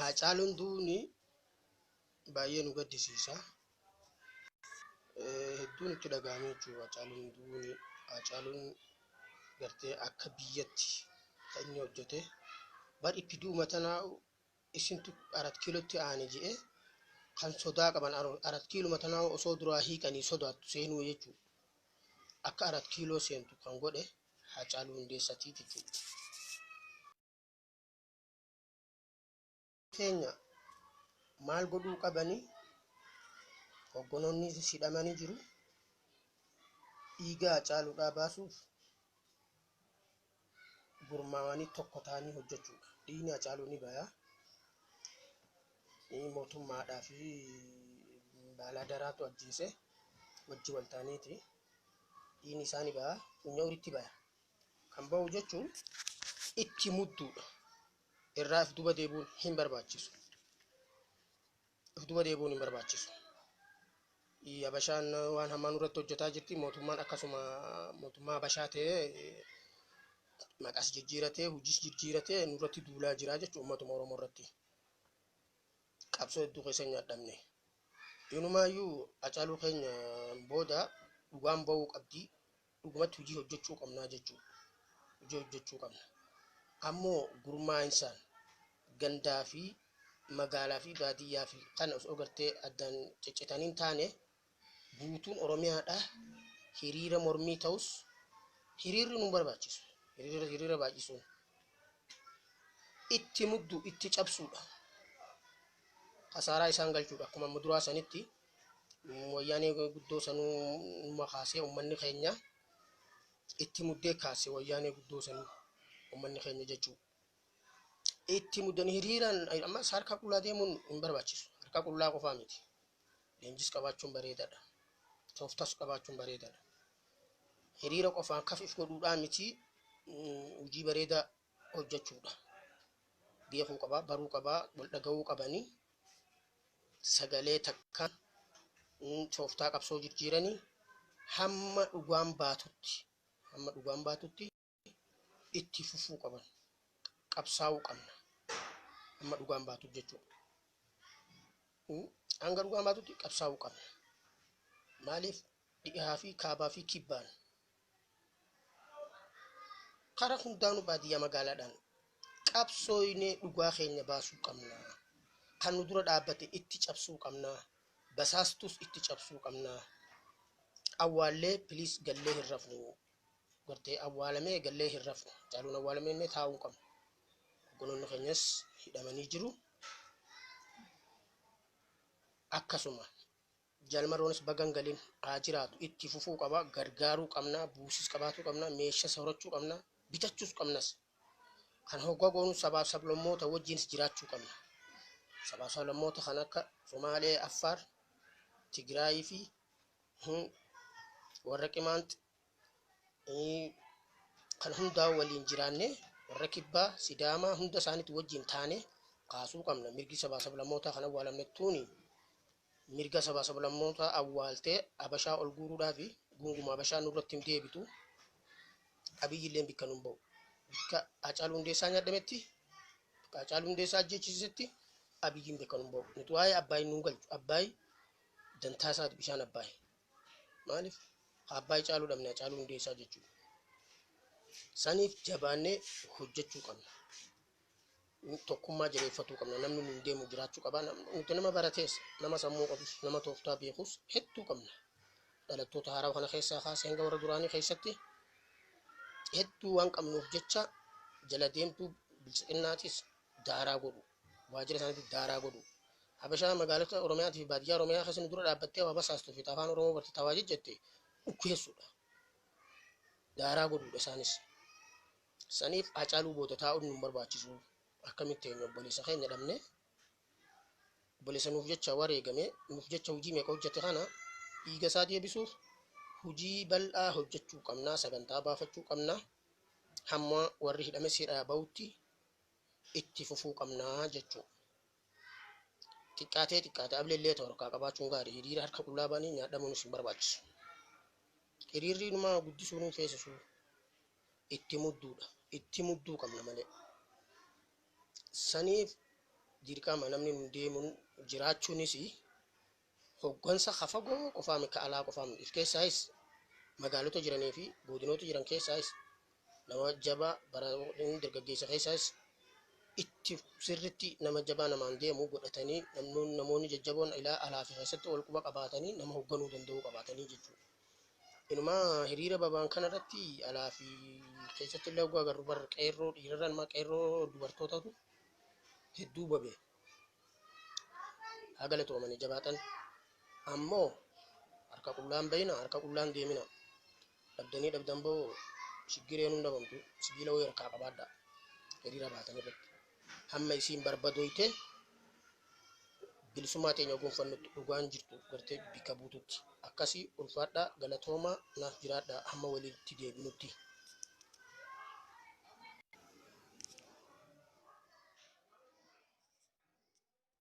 Hacaaluun duuni baay'ee nu gaddisiisa. Hedduun itti dhaga'amee jechuudha. Hacaaluun gartee akka biyyatti kan inni hojjete bar itti duuma tanaa isintu 4 kiilootti aane jedhee kan sodaa qaban 4 kiiloo tanaa osoo duraa hiikanii sodaattu seenuu jechuudha. Akka 4 kiiloo seentu kan godhe Hacaaluu Hundeessatii jechuudha. Keenya maal godhuu qabanii hoggonoonni hidhamanii jiru dhiiga Hacaaluudhaa baasuuf gurmaawanii tokko ta'anii hojjechuudha. Dhiigni Hacaaluu ni bayaa. Mootummaadhaa fi baalaadaraatu ajjeese wajji waltaaniiti. Dhiigni isaanii bayaa funyoo uritti baya. Kan ba'u jechuun itti mudduudha. Irraa if duba deebuun hin barbaachisu. Habashaan waan hamaan irratti hojjetaa jirti. Mootummaan akkasuma mootummaa Habashaa ta'ee maqas jijjiiratee hojis jijjiiratee nurratti duulaa jira jechuudha uummatuma Oromoo irratti. Qabsoo hedduu keessa hin yaadamne. Inumaayyuu Hacaaluu keenya booda dhugaan ba'uu qabdi. Dhugumatti hojii hojjechuu qabnaa jechuudha. Hojii hojjechuu qabna. Ammoo gurmaa'insaan gandaa fi magaalaa fi baadiyyaa fi kana osoo gartee addaan ciccitanii taane guutuun Oromiyaadha. Hiriira mormii ta'us hiriirri nu barbaachisu. Hiriira baay'isuun itti muddu itti cabsuudha. Kasaaraa isaan galchuudha. Akkuma muduraa sanitti wayyaanee guddoo sanuu makaasee uummanni keenya itti muddee kaasee wayyaanee guddoo sanuu uummanni keenya jechuudha. Itti muddanii hiriiraan ammas harka qullaa deemuun hin barbaachisu. Harka qullaa qofaa miti. Leenjis qabaachuun bareedaadha. Tooftas qabaachuun bareedaadha. Hiriira qofaan kafif godhuudhaan miti hojii bareedaa hojjechuudha. Beekuu qabaa, baruu qabaa, wal dhaga'uu qabanii sagalee takkaan tooftaa qabsoo jijjiiranii hamma dhugaan baatutti itti fufuu qaban. Qabsaa'uu qabna. Hamma dhugaan baatutti jechuudha. Hanga dhugaan baatutti qabsaa'uu qabna. Maaliif dhihaa fi kaabaa fi kibbaan karaa hundaanuu baadiyyaa magaalaadhaan qabsooynee dhugaa keenya baasuu qabna. Kan nu dura dhaabbate itti cabsuu qabna. Basaastus itti cabsuu qabna. Awwaallee piliis gallee hin rafnu. Gartee awwaalamee gallee hin rafnu. Hacaaluun awwaalamee taa'uu qabna. Hoggonoonni keenyas hidhamanii jiru. Akkasuma jalmaroonis bagangaliin haa jiraatu itti fufuu qaba. Gargaaruu qabna. Buusis qabaatuu qabna. Meeshaa horachuu qabna. Bitachuus qabnas. Kan hoggogoonu sabaaf sablammoota wajjinis jiraachuu qabna. Sabaaf sablammoota kan akka Somaalee, Affaar, Tigraayii fi warra Qimaant kan hundaa waliin jiraanne warra Kibbaa, Sidaamaa hunda isaaniitti wajjin taane kaasuu qabna. Mirgi sabaaf sablammootaa kan awwaalamnettuuni mirga sabaaf sablammootaa awwaaltee Habashaa ol guuruudhaa fi gunguma Habashaa nurratti hin deebitu. Abiyyilleen bikka nun ba'u. Bikka Hacaaluu Hundeessaa nyaadametti, bikka Hacaaluu Hundeessaa ajjeechisisetti Abiyyiin bikka nun ba'u. Nuti waa'ee Abbaay nun galchu. Abbaay dantaa isaati bishaan Abbaay. Maaliif Abbaay caaluu dhabne Hacaaluu Hundeessaa jechuudha. Saniif jabaannee hojjechuu qabna. Tokkummaa jabeeffatuu qabna. Namni nun deemu jiraachuu qaba. Nuti nama baratees, nama sammuu qabus, nama tooftaa beekus hedduu qabna. Dhalattoota haaraa kana keessaa kaasee hanga warra duraanii keessatti hedduu waan qabnuuf jecha jala deemtuu bilchiqinnaatis daaraa godhu. Waajjira isaaniitti daaraa godhu. Habashaa magaalota Oromiyaa fi baadiyyaa Oromiyaa keessatti dura dhaabbattee waa basaastuu fi afaan Oromoo bartee tawaa jette ukkeessuudha. Daaraa godhuudha isaanis. Saniif Hacaaluu booda taa'uun nu barbaachisu. Akkamitti eenyu obboleessa keenya dhabne obboleessa nuuf jecha wareegame nuuf jecha hojii meeqa hojjete kana dhiiga isaa deebisuuf hojii bal'aa hojjechuu qabna. Sagantaa baafachuu qabna. Hamma warri hidhame siidhaa ba'utti itti fufuu qabna jechuudha. Xiqqaatee ableellee ta'u harkaa qabaachuun gaarii. Hiriira harka qullaa baanii nyaadamuunis hin barbaachisu. hiriirri nama guddisuu nu feesisu itti mudduudha. Itti mudduu qabna malee. Saniif dirqama namni nu deemuun jiraachuunis hoggansa hafagoo qofaa miti alaa qofaa miti. If keessaayis magaalota jiranii fi godinoota jiran keessaayis nama jabaa bara dargaggeessa keessaayis itti sirritti nama jabaa namaan deemu godhatanii namoonni jajjaboon ilaa alaa fi keessatti wal quba qabaatanii nama hogganuu danda'uu qabaatanii jechuudha. Inumaa hiriira babaan kanarratti alaa fi keessatti illee hoggaa agarru bar qeerroo dhiirarraan maa qeerroo dubartootatu hedduu babe. Haa galatoomanii jabaatan. Ammoo harka qullaan bayina harka qullaan deemina. Dhabdanii dhabdan boo shiggireen hunda bamtu sibiila wayii harkaa qabaadha. Hiriira baatan irratti. Hamma isiin barbadoyte bilisummaa teenya gonfannutti dhugaan jirtu gartee bika buututti. Akkasii ulfaadhaa galatoomaa naaf jiraadhaa hamma walitti deebinutti.